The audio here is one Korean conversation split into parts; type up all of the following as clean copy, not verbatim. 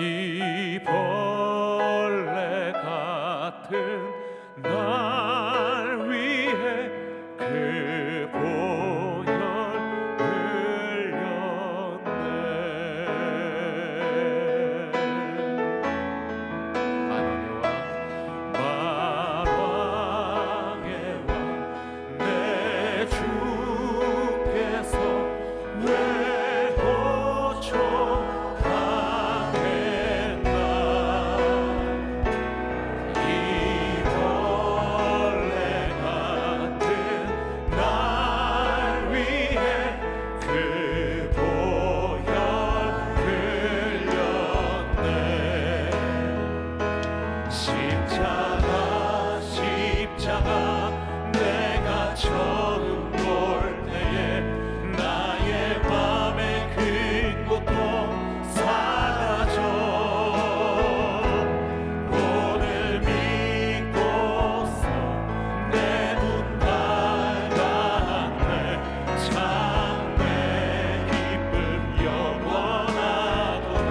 이 벌레 같은 날 위해 그 보혈 흘렸네. 만왕의 왕 내 주께서 왜 호촉하겠나. 이 벌레 같은 날 위해 그 보혈 흘렸네. 십자가 내가 처음 볼 때에 나의 맘에 큰 고통 사라져. 오늘 믿고서 내 눈 밝았네. 참 내 기쁨 영원하도다.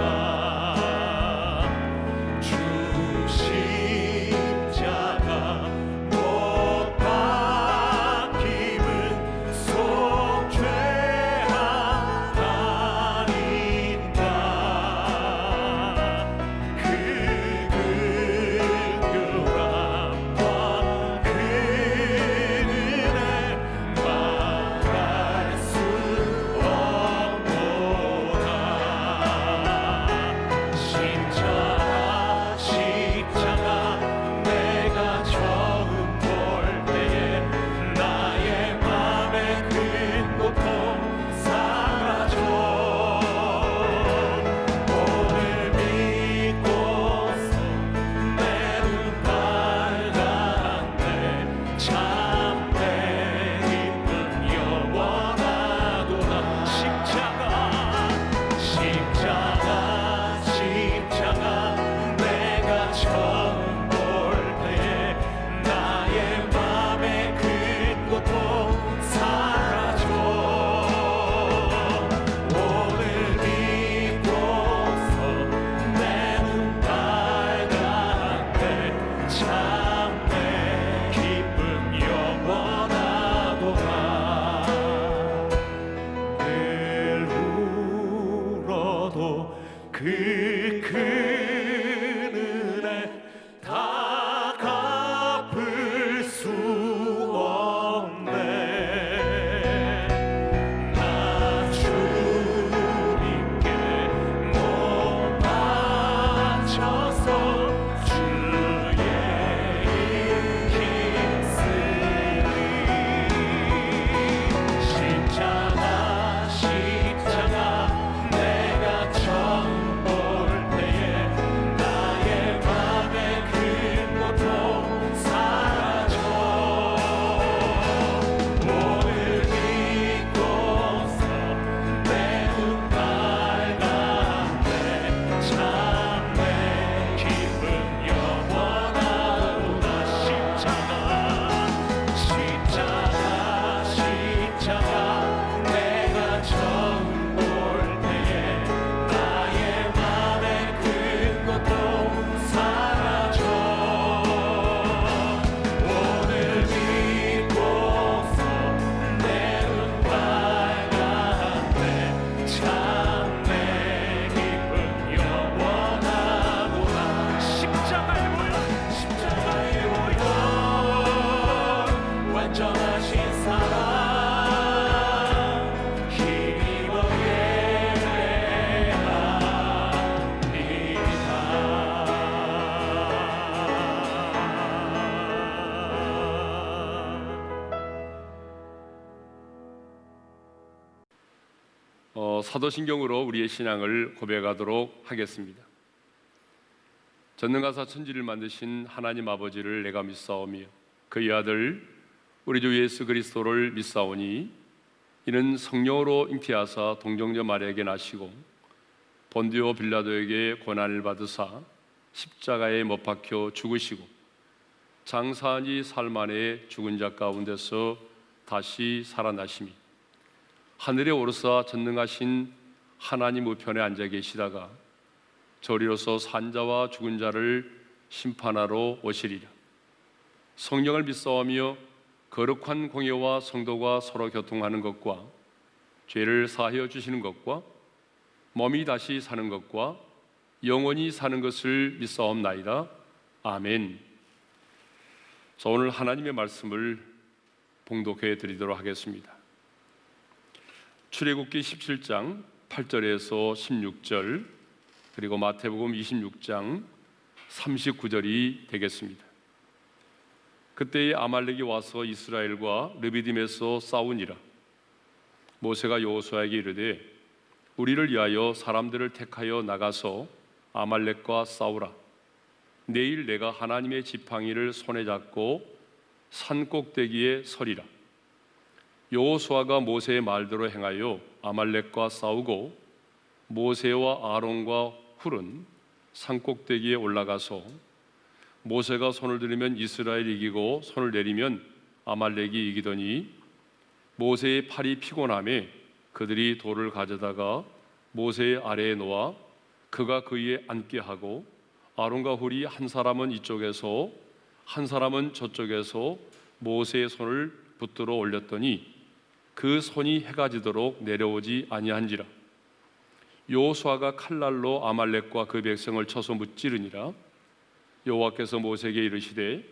주 십자가 못 박힘은 속죄함 아닌가. 그 긍휼함과 그 은혜 말할 수 없도다. 십자가 내가 처음 볼 때에 나의 맘에 큰 고통 사라져. 오늘 믿고서 내 눈 밝았네. 참 내 기쁨 영원하도다. 십자가 내가 처음 볼 때에 나의 맘에 큰 고통 사라져. 오늘 믿고서 내 눈 밝았네. 참 내 기쁨 영원하도다. 늘 울어도 그 큰 은혜 다 갚을 수 없네. 나 주님께 못 바쳐서 주의 힘쓰리. 십자가 내가 처음 볼 때에 나의 맘에 큰 고통 사라져. 오늘 믿고서 내 눈 밝았네. 참 내 기쁨 영원하도다. 십자가 내가 처음 볼 때에 나의 맘에 큰 고통 사라져. 오늘 믿고서 내 눈 밝았네. 참 내 기쁨 영원하도다. 십자가의 보혈 완전하신 사랑 힘입어 예배합니다. 사도신경으로 우리의 신앙을 고백하도록 하겠습니다. 전능하사 천지를 만드신 하나님 아버지를 내가 믿사오며 그의 아들 우리 주 예수 그리스도를 믿사오니 이는 성령으로 잉태하사 동정녀 마리아에게 나시고 본디오 빌라도에게 고난을 받으사 십자가에 못 박혀 죽으시고 장사하니 사흘 만에 죽은 자 가운데서 다시 살아나심이 하늘에 오르사 전능하신 하나님 우편에 앉아 계시다가 저리로서 산자와 죽은 자를 심판하러 오시리라. 성령을 믿사오며 거룩한 공예와 성도가 서로 교통하는 것과 죄를 사하여 주시는 것과 몸이 다시 사는 것과 영원히 사는 것을 믿사옵나이다. 아멘. 자, 오늘 하나님의 말씀을 봉독해 드리도록 하겠습니다. 출애굽기 17장 8절에서 16절, 그리고 마태복음 26장 39절이 되겠습니다. 그때에 아말렉이 와서 이스라엘과 르비딤에서 싸우니라. 모세가 여호수아에게 이르되 우리를 위하여 사람들을 택하여 나가서 아말렉과 싸우라. 내일 내가 하나님의 지팡이를 손에 잡고 산 꼭대기에 서리라. 여호수아가 모세의 말대로 행하여 아말렉과 싸우고 모세와 아론과 훌은 산 꼭대기에 올라가서 모세가 손을 들이면 이스라엘이 이기고 손을 내리면 아말렉이 이기더니 모세의 팔이 피곤함에 그들이 돌을 가져다가 모세의 아래에 놓아 그가 그 위에 앉게 하고 아론과 훌이 한 사람은 이쪽에서 한 사람은 저쪽에서 모세의 손을 붙들어 올렸더니 그 손이 해가 지도록 내려오지 아니한지라. 여호수아가 칼날로 아말렉과 그 백성을 쳐서 무찌르니라. 여호와께서 모세에게 이르시되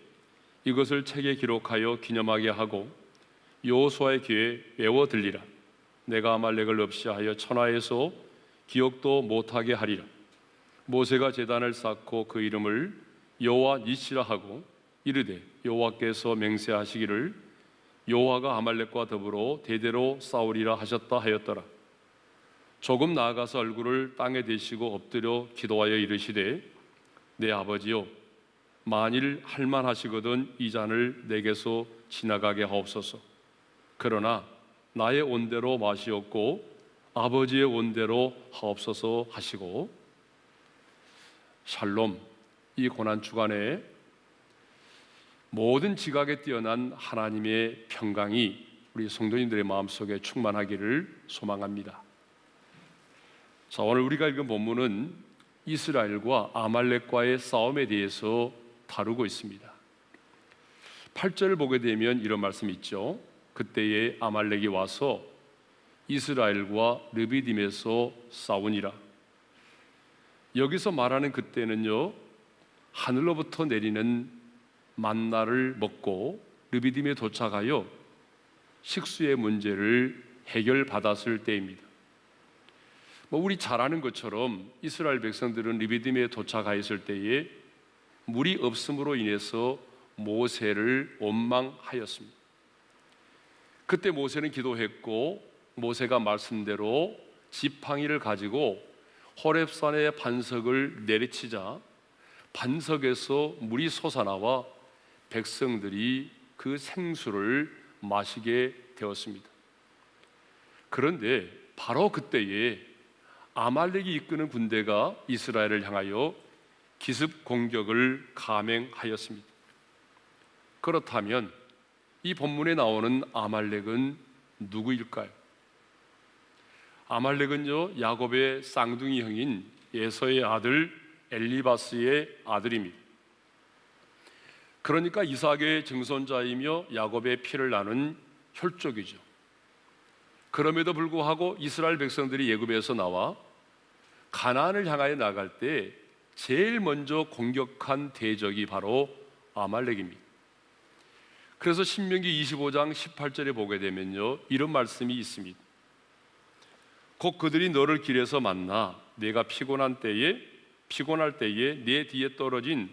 이것을 책에 기록하여 기념하게 하고 여호수아의 귀에 외워 들리라. 내가 아말렉을 없이 하여 천하에서 기억도 못하게 하리라. 모세가 제단을 쌓고 그 이름을 여호와 니시라 하고 이르되 여호와께서 맹세하시기를 여호와가 아말렉과 더불어 대대로 싸우리라 하셨다 하였더라. 조금 나아가서 얼굴을 땅에 대시고 엎드려 기도하여 이르시되 내 아버지여, 만일 할만하시거든 이 잔을 내게서 지나가게 하옵소서. 그러나 나의 온대로 마시옵고 아버지의 온대로 하옵소서 하시고. 샬롬. 이 고난 주간에 모든 지각에 뛰어난 하나님의 평강이 우리 성도님들의 마음속에 충만하기를 소망합니다. 자, 오늘 우리가 읽은 본문은 이스라엘과 아말렉과의 싸움에 대해서 다루고 있습니다. 8절을 보게 되면 이런 말씀이 있죠. 그때에 아말렉이 와서 이스라엘과 르비딤에서 싸우니라. 여기서 말하는 그때는요, 하늘로부터 내리는 만나를 먹고 르비딤에 도착하여 식수의 문제를 해결받았을 때입니다. 우리 잘 아는 것처럼 이스라엘 백성들은 르비딤에 도착하였을 때에 물이 없음으로 인해서 모세를 원망하였습니다. 그때 모세는 기도했고 모세가 말씀대로 지팡이를 가지고 호렙산의 반석을 내리치자 반석에서 물이 솟아나와 백성들이 그 생수를 마시게 되었습니다. 그런데 바로 그때에 아말렉이 이끄는 군대가 이스라엘을 향하여 기습 공격을 감행하였습니다. 그렇다면 이 본문에 나오는 아말렉은 누구일까요? 아말렉은요, 야곱의 쌍둥이 형인 에서의 아들 엘리바스의 아들입니다. 그러니까 이삭의 증손자이며 야곱의 피를 나눈 혈족이죠. 그럼에도 불구하고 이스라엘 백성들이 애굽에서 나와 가나안을 향하여 나갈 때 제일 먼저 공격한 대적이 바로 아말렉입니다. 그래서 신명기 25장 18절에 보게 되면요, 이런 말씀이 있습니다. 곧 그들이 너를 길에서 만나 내가 피곤할 때에 내 뒤에 떨어진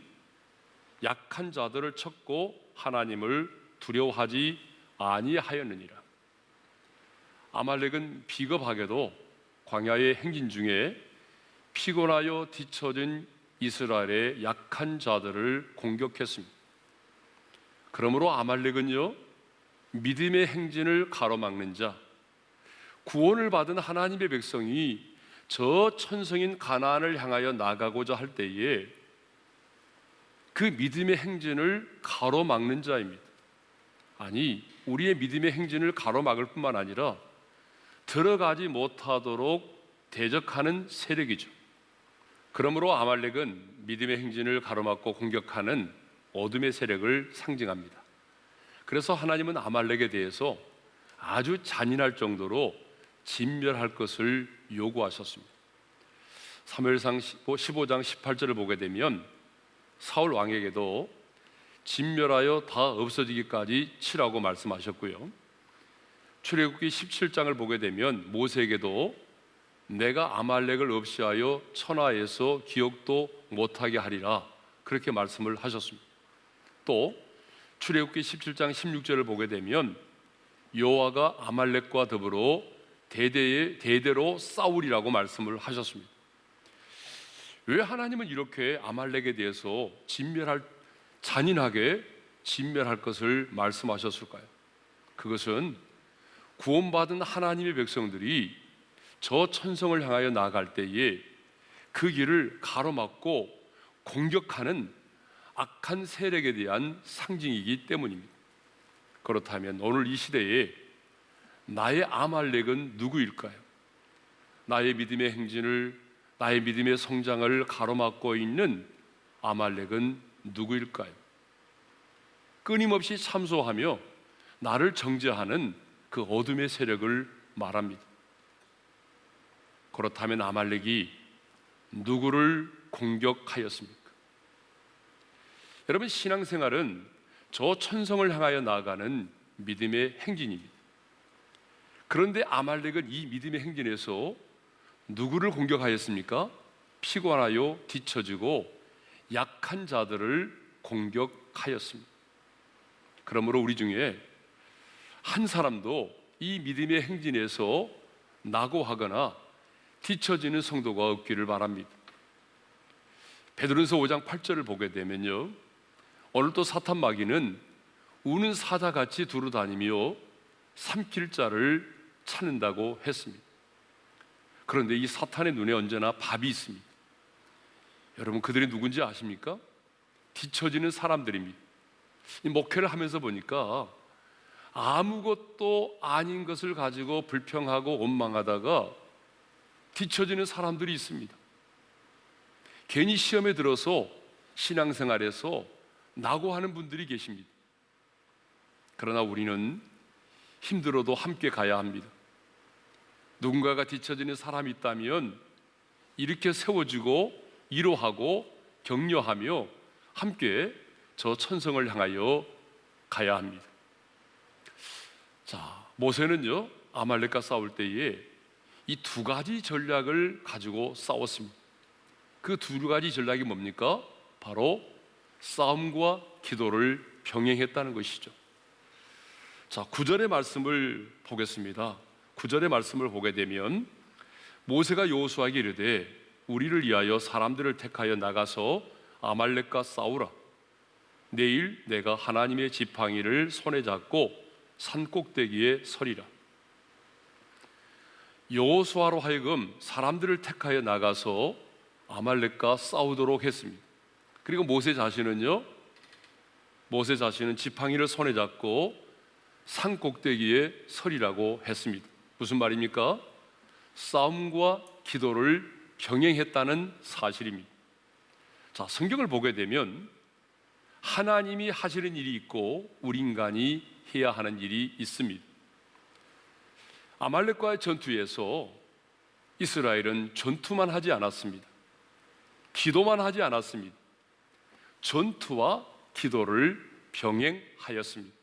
약한 자들을 쳤고 하나님을 두려워하지 아니하였느니라. 아말렉은 비겁하게도 광야의 행진 중에 피곤하여 뒤처진 이스라엘의 약한 자들을 공격했습니다. 그러므로 아말렉은요, 믿음의 행진을 가로막는 자, 구원을 받은 하나님의 백성이 저 천성인 가나안을 향하여 나가고자 할 때에 그 믿음의 행진을 가로막는 자입니다. 아니, 우리의 믿음의 행진을 가로막을 뿐만 아니라 들어가지 못하도록 대적하는 세력이죠. 그러므로 아말렉은 믿음의 행진을 가로막고 공격하는 어둠의 세력을 상징합니다. 그래서 하나님은 아말렉에 대해서 아주 잔인할 정도로 진멸할 것을 요구하셨습니다. 사무엘상 15장 18절을 보게 되면 사울 왕에게도 진멸하여 다 없어지기까지 치라고 말씀하셨고요. 출애굽기 17장을 보게 되면 모세에게도 내가 아말렉을 없이하여 천하에서 기억도 못하게 하리라 그렇게 말씀을 하셨습니다. 또 출애굽기 17장 16절을 보게 되면 여호와가 아말렉과 더불어 대대로 싸우리라고 말씀을 하셨습니다. 왜 하나님은 이렇게 아말렉에 대해서 잔인하게 진멸할 것을 말씀하셨을까요? 그것은 구원받은 하나님의 백성들이 저 천성을 향하여 나아갈 때에 그 길을 가로막고 공격하는 악한 세력에 대한 상징이기 때문입니다. 그렇다면 오늘 이 시대에 나의 아말렉은 누구일까요? 나의 믿음의 행진을, 나의 믿음의 성장을 가로막고 있는 아말렉은 누구일까요? 끊임없이 참소하며 나를 정죄하는 그 어둠의 세력을 말합니다. 그렇다면 아말렉이 누구를 공격하였습니까? 여러분, 신앙생활은 저 천성을 향하여 나아가는 믿음의 행진입니다. 그런데 아말렉은 이 믿음의 행진에서 누구를 공격하였습니까? 피곤하여 뒤처지고 약한 자들을 공격하였습니다. 그러므로 우리 중에 한 사람도 이 믿음의 행진에서 낙오하거나 뒤처지는 성도가 없기를 바랍니다. 베드로전서 5장 8절을 보게 되면요, 오늘도 사탄 마귀는 우는 사자같이 두루다니며 삼킬 자를 찾는다고 했습니다. 그런데 이 사탄의 눈에 언제나 밥이 있습니다. 여러분, 그들이 누군지 아십니까? 뒤처지는 사람들입니다. 이 목회를 하면서 보니까 아무것도 아닌 것을 가지고 불평하고 원망하다가 뒤처지는 사람들이 있습니다. 괜히 시험에 들어서 신앙생활에서 낙오하는 분들이 계십니다. 그러나 우리는 힘들어도 함께 가야 합니다. 누군가가 뒤처지는 사람이 있다면 이렇게 세워주고 위로하고 격려하며 함께 저 천성을 향하여 가야 합니다. 자, 모세는요, 아말렉과 싸울 때에 이 두 가지 전략을 가지고 싸웠습니다. 그 두 가지 전략이 뭡니까? 바로 싸움과 기도를 병행했다는 것이죠. 자, 9절의 말씀을 보겠습니다. 9절의 말씀을 보게 되면 모세가 여호수아에게 이르되 우리를 위하여 사람들을 택하여 나가서 아말렉과 싸우라. 내일 내가 하나님의 지팡이를 손에 잡고 산 꼭대기에 서리라. 여호수아로 하여금 사람들을 택하여 나가서 아말렉과 싸우도록 했습니다. 그리고 모세 자신은 지팡이를 손에 잡고 산 꼭대기에 서리라고 했습니다. 무슨 말입니까? 싸움과 기도를 병행했다는 사실입니다. 자, 성경을 보게 되면 하나님이 하시는 일이 있고 우리 인간이 해야 하는 일이 있습니다. 아말렉과의 전투에서 이스라엘은 전투만 하지 않았습니다. 기도만 하지 않았습니다. 전투와 기도를 병행하였습니다.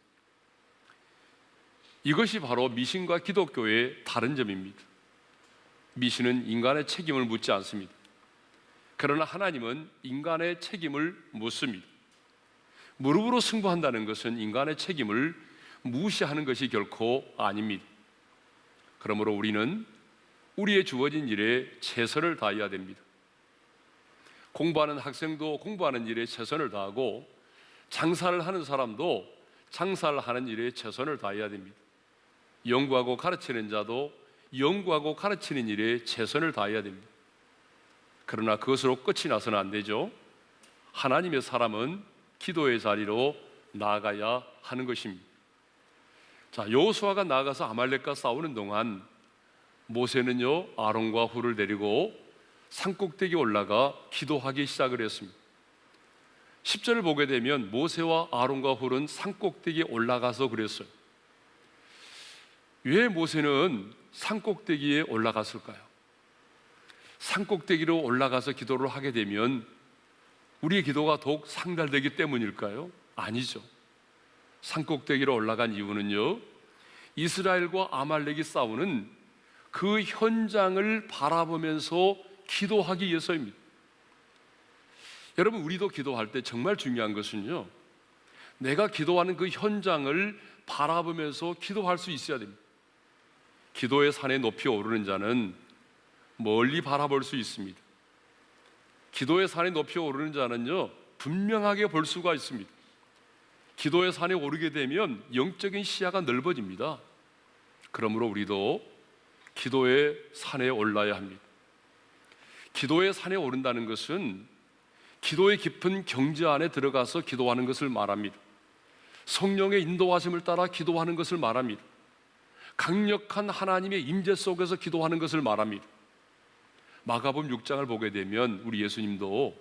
이것이 바로 미신과 기독교의 다른 점입니다. 미신은 인간의 책임을 묻지 않습니다. 그러나 하나님은 인간의 책임을 묻습니다. 무릎으로 승부한다는 것은 인간의 책임을 무시하는 것이 결코 아닙니다. 그러므로 우리는 우리의 주어진 일에 최선을 다해야 됩니다. 공부하는 학생도 공부하는 일에 최선을 다하고 장사를 하는 사람도 장사를 하는 일에 최선을 다해야 됩니다. 연구하고 가르치는 자도 연구하고 가르치는 일에 최선을 다해야 됩니다. 그러나 그것으로 끝이 나서는 안 되죠. 하나님의 사람은 기도의 자리로 나아가야 하는 것입니다. 자, 여호수아가 나아가서 아말렉과 싸우는 동안 모세는요, 아론과 훌을 데리고 산꼭대기에 올라가 기도하기 시작을 했습니다. 10절을 보게 되면 모세와 아론과 훌은 산꼭대기에 올라가서 그랬어요. 왜 모세는 산꼭대기에 올라갔을까요? 산꼭대기로 올라가서 기도를 하게 되면 우리의 기도가 더욱 상달되기 때문일까요? 아니죠. 산꼭대기로 올라간 이유는요, 이스라엘과 아말렉이 싸우는 그 현장을 바라보면서 기도하기 위해서입니다. 여러분, 우리도 기도할 때 정말 중요한 것은요, 내가 기도하는 그 현장을 바라보면서 기도할 수 있어야 됩니다. 기도의 산에 높이 오르는 자는 멀리 바라볼 수 있습니다. 기도의 산에 높이 오르는 자는요, 분명하게 볼 수가 있습니다. 기도의 산에 오르게 되면 영적인 시야가 넓어집니다. 그러므로 우리도 기도의 산에 올라야 합니다. 기도의 산에 오른다는 것은 기도의 깊은 경지 안에 들어가서 기도하는 것을 말합니다. 성령의 인도하심을 따라 기도하는 것을 말합니다. 강력한 하나님의 임재 속에서 기도하는 것을 말합니다. 마가복음 6장을 보게 되면 우리 예수님도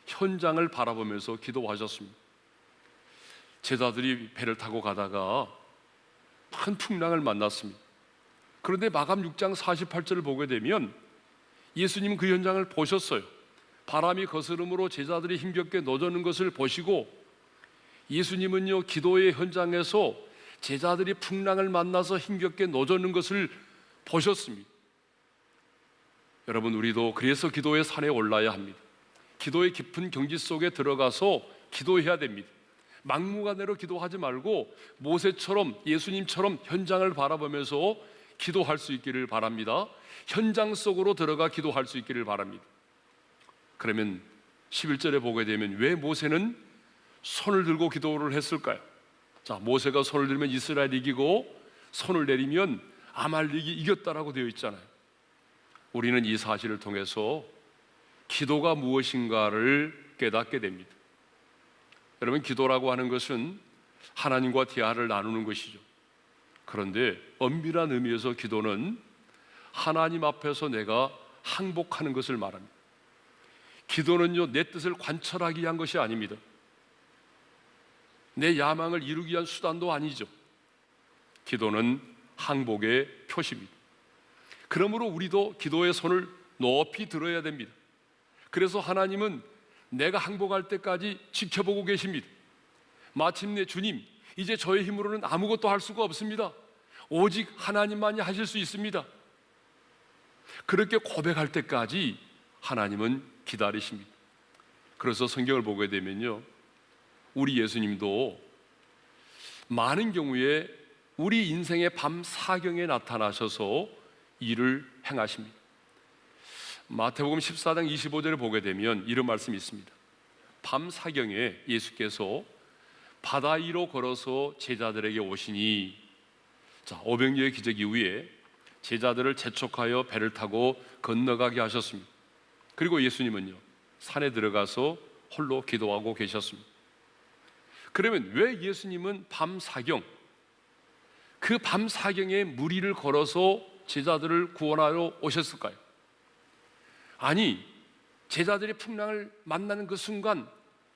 현장을 바라보면서 기도하셨습니다. 제자들이 배를 타고 가다가 큰 풍랑을 만났습니다. 그런데 마가복음 6장 48절을 보게 되면 예수님은 그 현장을 보셨어요. 바람이 거스름으로 제자들이 힘겹게 노젓는 것을 보시고 예수님은요, 기도의 현장에서 제자들이 풍랑을 만나서 힘겹게 노젓는 것을 보셨습니다. 여러분, 우리도 그래서 기도의 산에 올라야 합니다. 기도의 깊은 경지 속에 들어가서 기도해야 됩니다. 막무가내로 기도하지 말고 모세처럼, 예수님처럼 현장을 바라보면서 기도할 수 있기를 바랍니다. 현장 속으로 들어가 기도할 수 있기를 바랍니다. 그러면 11절에 보게 되면 왜 모세는 손을 들고 기도를 했을까요? 자, 모세가 손을 들면 이스라엘이 이기고 손을 내리면 아말렉이 이겼다라고 되어 있잖아요. 우리는 이 사실을 통해서 기도가 무엇인가를 깨닫게 됩니다. 여러분, 기도라고 하는 것은 하나님과 대화를 나누는 것이죠. 그런데 엄밀한 의미에서 기도는 하나님 앞에서 내가 항복하는 것을 말합니다. 기도는요, 내 뜻을 관철하기 위한 것이 아닙니다. 내 야망을 이루기 위한 수단도 아니죠. 기도는 항복의 표시입니다. 그러므로 우리도 기도의 손을 높이 들어야 됩니다. 그래서 하나님은 내가 항복할 때까지 지켜보고 계십니다. 마침내 주님, 이제 저의 힘으로는 아무것도 할 수가 없습니다. 오직 하나님만이 하실 수 있습니다. 그렇게 고백할 때까지 하나님은 기다리십니다. 그래서 성경을 보게 되면요, 우리 예수님도 많은 경우에 우리 인생의 밤 사경에 나타나셔서 일을 행하십니다. 마태복음 14장 25절을 보게 되면 이런 말씀이 있습니다. 밤 사경에 예수께서 바다 위로 걸어서 제자들에게 오시니, 자, 오병이어의 기적 이후에 제자들을 재촉하여 배를 타고 건너가게 하셨습니다. 그리고 예수님은요, 산에 들어가서 홀로 기도하고 계셨습니다. 그러면 왜 예수님은 밤 사경, 그 밤 사경에 무리를 걸어서 제자들을 구원하러 오셨을까요? 아니, 제자들이 풍랑을 만나는 그 순간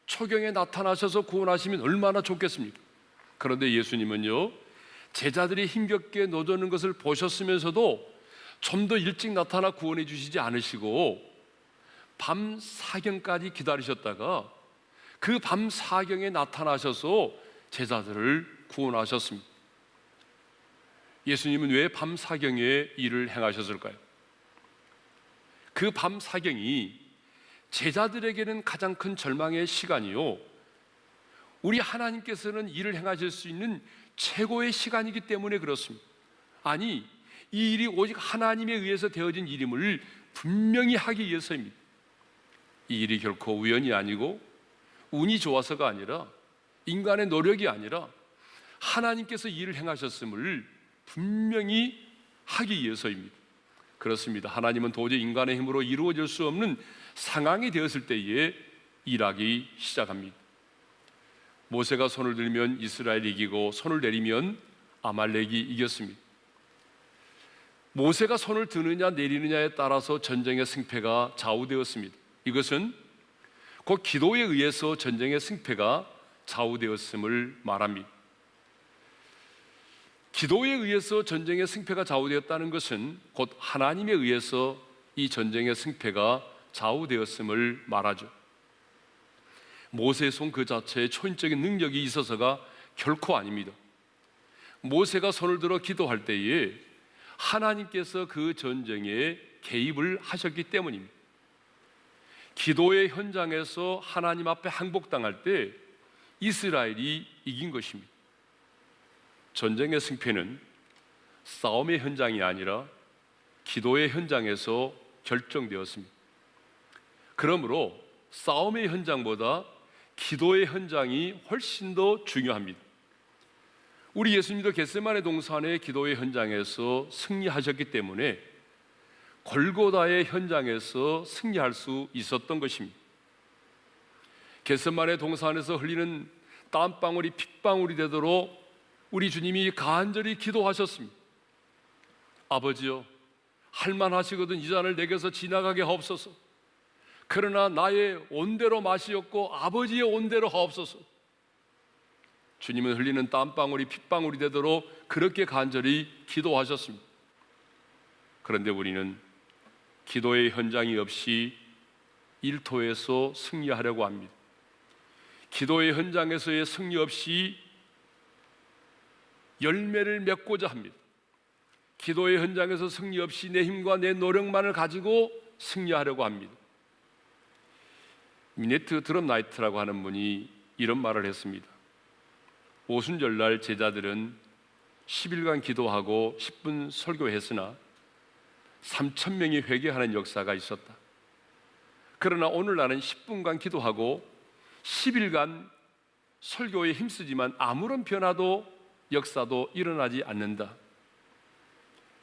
초경에 나타나셔서 구원하시면 얼마나 좋겠습니까? 그런데 예수님은요, 제자들이 힘겹게 노젓는 것을 보셨으면서도 좀 더 일찍 나타나 구원해 주시지 않으시고 밤 사경까지 기다리셨다가 그 밤 사경에 나타나셔서 제자들을 구원하셨습니다. 예수님은 왜 밤 사경에 일을 행하셨을까요? 그 밤 사경이 제자들에게는 가장 큰 절망의 시간이요, 우리 하나님께서는 일을 행하실 수 있는 최고의 시간이기 때문에 그렇습니다. 아니, 이 일이 오직 하나님에 의해서 되어진 일임을 분명히 하기 위해서입니다. 이 일이 결코 우연이 아니고 운이 좋아서가 아니라 인간의 노력이 아니라 하나님께서 일을 행하셨음을 분명히 하기 위해서입니다. 그렇습니다. 하나님은 도저히 인간의 힘으로 이루어질 수 없는 상황이 되었을 때에 일하기 시작합니다. 모세가 손을 들면 이스라엘이 이기고 손을 내리면 아말렉이 이겼습니다. 모세가 손을 드느냐 내리느냐에 따라서 전쟁의 승패가 좌우되었습니다. 이것은 곧 기도에 의해서 전쟁의 승패가 좌우되었음을 말합니다. 기도에 의해서 전쟁의 승패가 좌우되었다는 것은 곧 하나님에 의해서 이 전쟁의 승패가 좌우되었음을 말하죠. 모세의 손 그 자체에 초인적인 능력이 있어서가 결코 아닙니다. 모세가 손을 들어 기도할 때에 하나님께서 그 전쟁에 개입을 하셨기 때문입니다. 기도의 현장에서 하나님 앞에 항복당할 때 이스라엘이 이긴 것입니다. 전쟁의 승패는 싸움의 현장이 아니라 기도의 현장에서 결정되었습니다. 그러므로 싸움의 현장보다 기도의 현장이 훨씬 더 중요합니다. 우리 예수님도 겟세마네 동산의 기도의 현장에서 승리하셨기 때문에 골고다의 현장에서 승리할 수 있었던 것입니다. 겟세마네 동산에서 흘리는 땀방울이 핏방울이 되도록 우리 주님이 간절히 기도하셨습니다. 아버지여, 할만하시거든 이 잔을 내게서 지나가게 하옵소서. 그러나 나의 온대로 마시옵고 아버지의 온대로 하옵소서. 주님은 흘리는 땀방울이 핏방울이 되도록 그렇게 간절히 기도하셨습니다. 그런데 우리는 기도의 현장이 없이 일터에서 승리하려고 합니다. 기도의 현장에서의 승리 없이 열매를 맺고자 합니다. 기도의 현장에서 승리 없이 내 힘과 내 노력만을 가지고 승리하려고 합니다. 미네트 드럼나이트라고 하는 분이 이런 말을 했습니다. 오순절날 제자들은 10일간 기도하고 10분 설교했으나 3,000명이 회개하는 역사가 있었다. 그러나 오늘날은 10분간 기도하고 10일간 설교에 힘쓰지만 아무런 변화도 역사도 일어나지 않는다.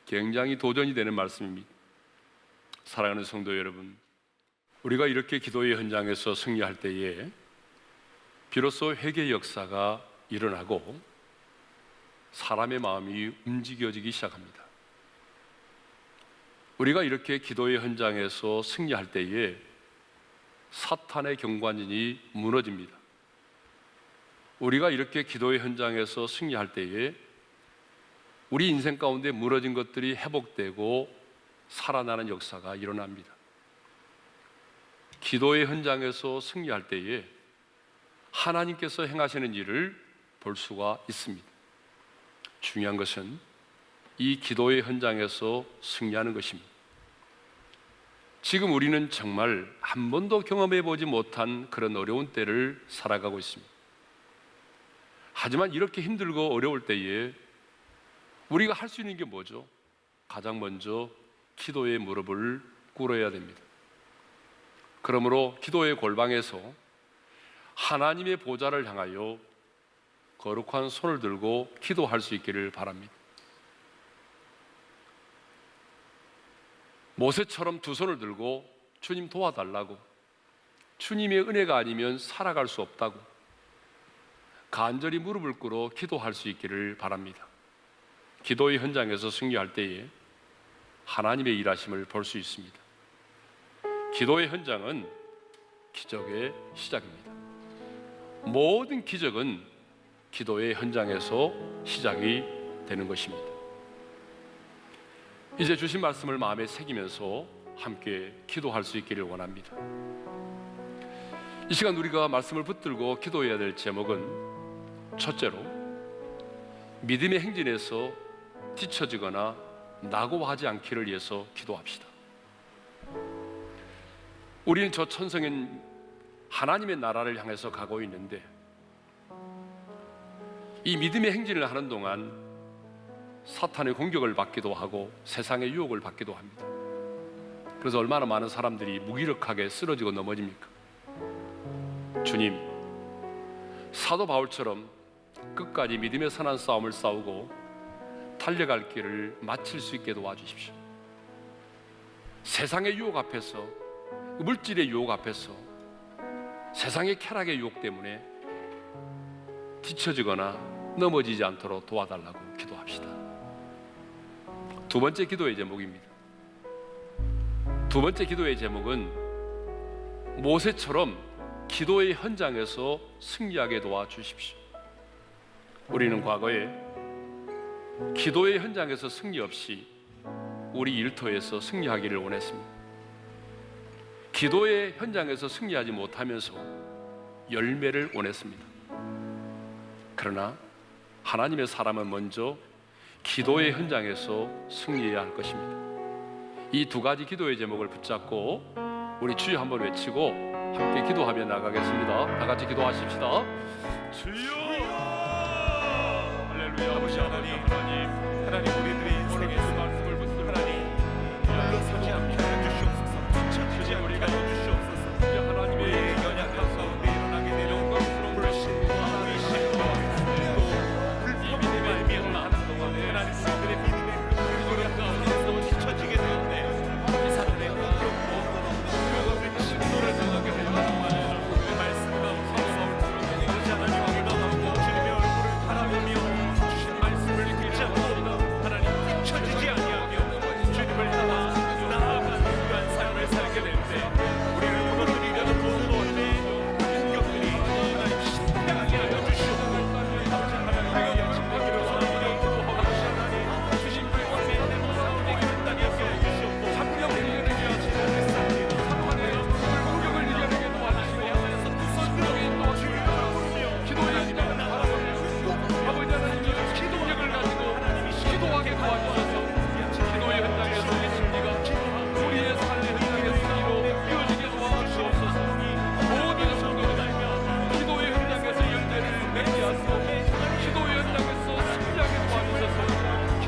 굉장히 도전이 되는 말씀입니다. 사랑하는 성도 여러분, 우리가 이렇게 기도의 현장에서 승리할 때에 비로소 회개의 역사가 일어나고 사람의 마음이 움직여지기 시작합니다. 우리가 이렇게 기도의 현장에서 승리할 때에 사탄의 경관진이 무너집니다. 우리가 이렇게 기도의 현장에서 승리할 때에 우리 인생 가운데 무너진 것들이 회복되고 살아나는 역사가 일어납니다. 기도의 현장에서 승리할 때에 하나님께서 행하시는 일을 볼 수가 있습니다. 중요한 것은 이 기도의 현장에서 승리하는 것입니다. 지금 우리는 정말 한 번도 경험해 보지 못한 그런 어려운 때를 살아가고 있습니다. 하지만 이렇게 힘들고 어려울 때에 우리가 할 수 있는 게 뭐죠? 가장 먼저 기도의 무릎을 꿇어야 됩니다. 그러므로 기도의 골방에서 하나님의 보좌를 향하여 거룩한 손을 들고 기도할 수 있기를 바랍니다. 모세처럼 두 손을 들고 주님 도와달라고, 주님의 은혜가 아니면 살아갈 수 없다고 간절히 무릎을 꿇어 기도할 수 있기를 바랍니다. 기도의 현장에서 승리할 때에 하나님의 일하심을 볼 수 있습니다. 기도의 현장은 기적의 시작입니다. 모든 기적은 기도의 현장에서 시작이 되는 것입니다. 이제 주신 말씀을 마음에 새기면서 함께 기도할 수 있기를 원합니다. 이 시간 우리가 말씀을 붙들고 기도해야 될 제목은 첫째로 믿음의 행진에서 뒤처지거나 낙오하지 않기를 위해서 기도합시다. 우리는 저 천성인 하나님의 나라를 향해서 가고 있는데 이 믿음의 행진을 하는 동안 사탄의 공격을 받기도 하고 세상의 유혹을 받기도 합니다. 그래서 얼마나 많은 사람들이 무기력하게 쓰러지고 넘어집니까? 주님, 사도 바울처럼 끝까지 믿음의 선한 싸움을 싸우고 달려갈 길을 마칠 수 있게 도와주십시오. 세상의 유혹 앞에서, 물질의 유혹 앞에서, 세상의 쾌락의 유혹 때문에 뒤처지거나 넘어지지 않도록 도와달라고 기도합시다. 두 번째 기도의 제목입니다. 두 번째 기도의 제목은 모세처럼 기도의 현장에서 승리하게 도와주십시오. 우리는 과거에 기도의 현장에서 승리 없이 우리 일터에서 승리하기를 원했습니다. 기도의 현장에서 승리하지 못하면서 열매를 원했습니다. 그러나 하나님의 사람은 먼저 기도의 현장에서 승리해야 할 것입니다. 이 두 가지 기도의 제목을 붙잡고 우리 주여 한번 외치고 함께 기도하며 나가겠습니다. 다 같이 기도하십시다. 주여! 할렐루야. 아버지 하나님, 우리들의 인생에서 말씀을 붙들고 하나님 물러서지 않게 해주시옵소서. 주지 우리가 해주시옵소서. 하나님의 연약한 가운데 일어나게 되는 영광스러운 불신과 의심과 또 불법이 말미암아 동안에 하나님 우리들의 믿음의 그런 가운데서 뒤처지게 되었네. 이 사람의 그것을 신도를 당하게 되는 그 말씀 가운데 아버지 하나님 기도하고 주님의 얼굴을 바라보며 주신 말씀을 붙잡고 하나님 뒤처지지 아니하며 주님을 따라 나아가는 그러한 삶을 살게 될 때 우리를 그것을 이겨는 모든 원죄의 공격들이 하나님 실패하게 하여 주시옵고 아버지 하나님의 약속하기를 원하기를 아버지 하나님 주신 그 왕의 사람에게 단단히 하여 주시옵고 성령을 이겨내게 하시옵소서. 하나님 공격을 이겨내게 도와주시고 하나님께서 성령의 도와주시고 기도의 현장을 바라보며 아버지 하나님 기도력을 가지고 기도하게 도와주셔서 기도의 현장에서 이 승리가 우리의 삶의 현장의 승리로 이어지게 도와주시옵소서. 모든 성도들 기도의 현장에서 열매를 맺게 하시고 기도의 현장에서 승리하게 도와주셔서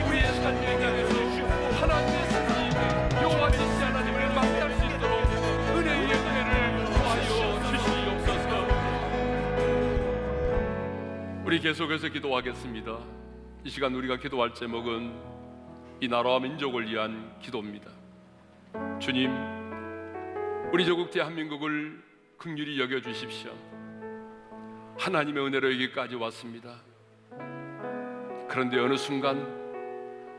우리의 삶의 현장에서 하나님의 승리 여호와 니시 하나님을 만날 수 있도록 은혜의 열매를 도와여 주시옵소서. 우리 계속해서 기도하겠습니다. 이 시간 우리가 기도할 제목은 이 나라와 민족을 위한 기도입니다. 주님, 우리 조국 대한민국을 긍휼히 여겨주십시오. 하나님의 은혜로 여기까지 왔습니다. 그런데 어느 순간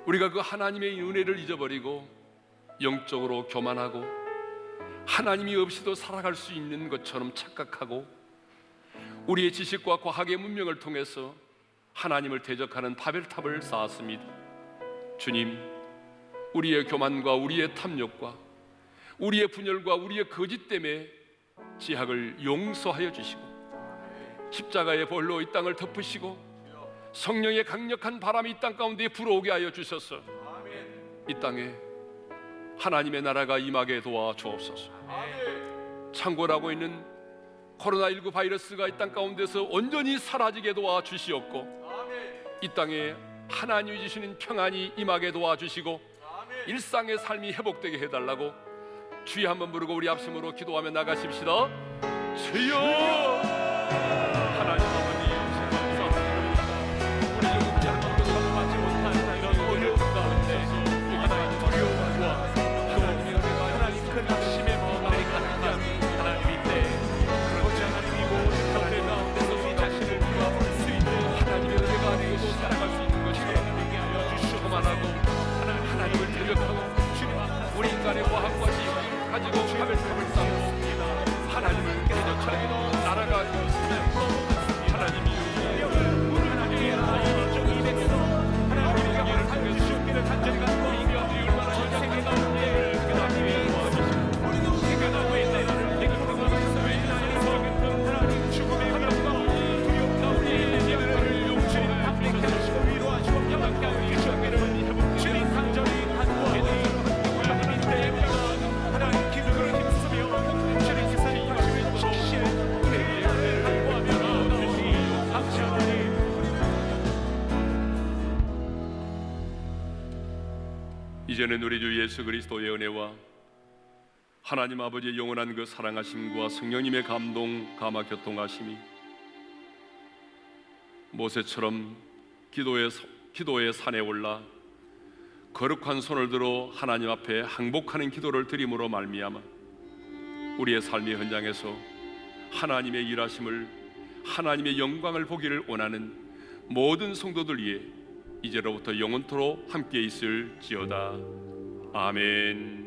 우리가 그 하나님의 은혜를 잊어버리고 영적으로 교만하고 하나님이 없이도 살아갈 수 있는 것처럼 착각하고 우리의 지식과 과학의 문명을 통해서 하나님을 대적하는 바벨탑을 쌓았습니다. 주님, 우리의 교만과 우리의 탐욕과 우리의 분열과 우리의 거짓 때문에 지학을 용서하여 주시고 십자가의 벌로 이 땅을 덮으시고 성령의 강력한 바람이 이 땅 가운데 불어오게 하여 주셔서 이 땅에 하나님의 나라가 임하게 도와 주옵소서. 창궐하고 있는 코로나19 바이러스가 이 땅 가운데서 온전히 사라지게 도와 주시옵고 이 땅에 하나님이 주시는 평안이 임하게 도와주시고 일상의 삶이 회복되게 해달라고 주여 한번 부르고 우리 합심으로 기도하며 나가십시다. 주여! 하나님 아버지 감사합니다. 우리 조국 대한민국을 받지 못한 이런 어려운 가운데 하나님 두려움과 또 하나님 큰 낙심의 마음에 가득한 하나님인데 그렇지 하나님이 모든 가운데 가운데서 우리 자신을 위로할 수 있는 하나님의 은혜가 아니고도 살아갈 수 있는 교만하고 하나님을 대적하고 우리 인간의 과학과 지식을 가지고 바벨탑을 쌓고 하나님을 대적하는 나라가 되었습니다. 하나님이 하나님의 영예를 통해서 간절히 갖고 이 교회들이 얼마나 현장에 가운데 하나님이 도와주시고 생겨나고 있는 나라를 대적하고 왜 나에서 하나님 죽음의 위협과 두려움과 우리의 예배를 용서히 담백해 하시고 위로하시고 영광케 하여 주시옵기를 주님 간절히 간구하고 하나님 때문에 하나님 기도를 힘쓰며 주님 세상이 열심히 지키시는 은혜의 열매를 간구하며 주시옵소서. 이제는 우리 주 예수 그리스도의 은혜와 하나님 아버지의 영원한 그 사랑하심과 성령님의 감동 감화 교통하심이 모세처럼 기도의 산에 올라 거룩한 손을 들어 하나님 앞에 항복하는 기도를 드림으로 말미암아 우리의 삶의 현장에서 하나님의 일하심을 하나님의 영광을 보기를 원하는 모든 성도들 위해 이제로부터 영원토록 함께 있을지어다. 아멘.